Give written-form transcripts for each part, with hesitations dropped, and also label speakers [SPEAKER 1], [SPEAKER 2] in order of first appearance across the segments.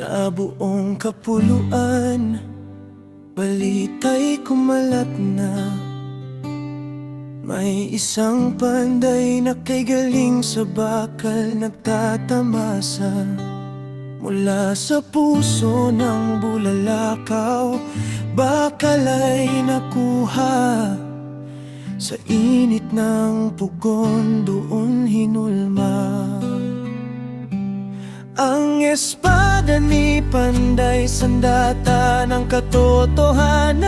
[SPEAKER 1] Sa buong kapuluan, balita'y kumalat na may isang panday na kay galing sa bakal nagtatamasa. Mula sa puso ng bulalakaw, bakal ay nakuha. Sa init ng pugon doon hinulma. Ang espada ni Panday sandata ng katotohanan.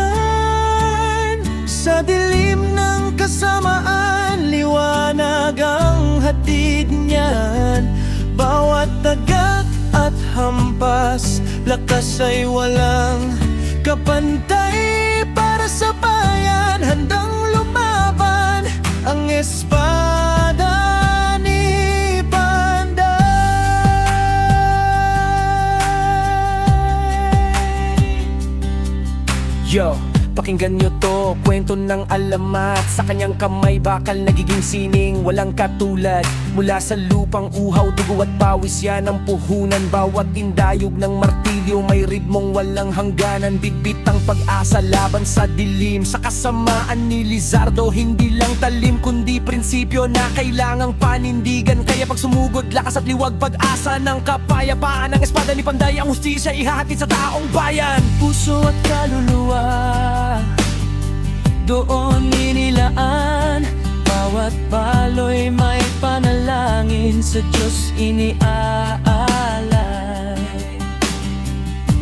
[SPEAKER 1] Sa dilim ng kasamaan, liwanag ang hatid niyan. Bawat tagak at hampas, lakas ay walang kapantay. Para sa bayan, handang lumaban ang espada ni Panday.
[SPEAKER 2] Yo, pakinggan nyo to, kwento ng alamat. Sa kanyang kamay bakal nagiging sining walang katulad. Mula sa lupang uhaw, dugo at pawis yan ang puhunan. Bawat indayog ng martilyo may ritmong walang hangganan. Bitbit ang pag-asa laban sa dilim. Sa kasamaan ni Lizardo, hindi lang talim kundi prinsipyo na kailangang panindigan. Kaya pag sumugod, lakas at liwag, pag-asa ng kapayapaan. Ang espada ni Panday, ang hustisya ihahatid sa taong bayan.
[SPEAKER 1] Puso at kaluluwa doon inilaan. Bawat palo'y may panalangin, sa Diyos iniaalay.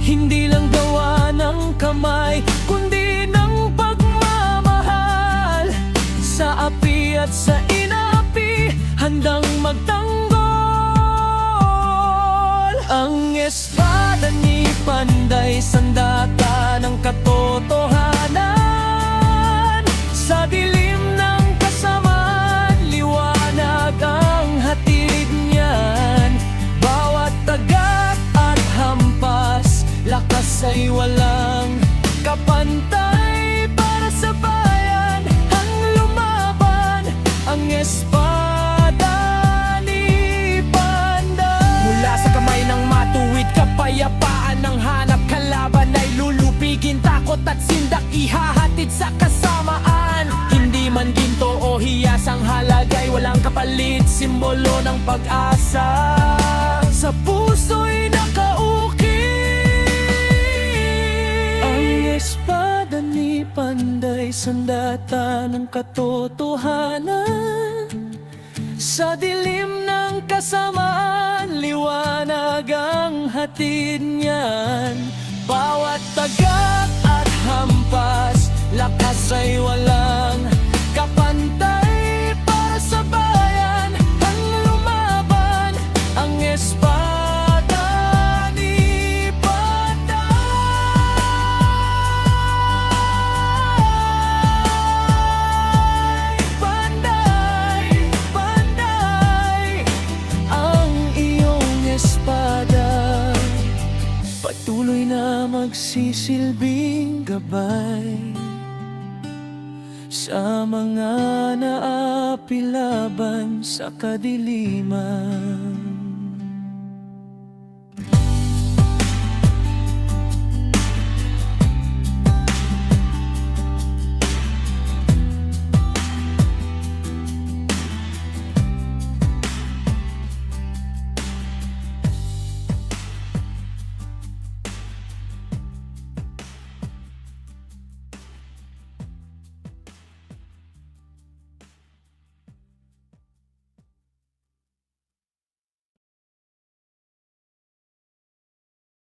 [SPEAKER 1] Hindi lang gawa ng kamay, kundi ng pagmamahal. Sa api at sa inapi, handang magtanggol. Ang espada ni Panday sandata ng katotohanan. Sa dilim ng kasamaan, liwanag ang hatid niyan. Bawat tagak at hampas, lakas ay walang kapantay. Para sa bayan, ang lumaban ang espada ni Panday.
[SPEAKER 2] Mula sa kamay ng matuwid, kapayapaan ang hanap. Kalaban ay lulupigin, takot at sindak ihahatid sa kasamaan. Hindi man ginto o hiyas, ang halagay walang kapalit. Simbolo ng pag-asa,
[SPEAKER 1] sa puso'y nakaukit. Ang espada ni Panday sandata ng katotohanan. Sa dilim ng kasamaan, liwanag ang hatid niyan. Bawat tagak at hampas, lakas ay walang kapantay. Para sa bayan, ang lumaban ang espada ni Panday. Panday, Panday, ang iyong espada patuloy na magsisilbing gabay sa mga naapi laban sa kadiliman.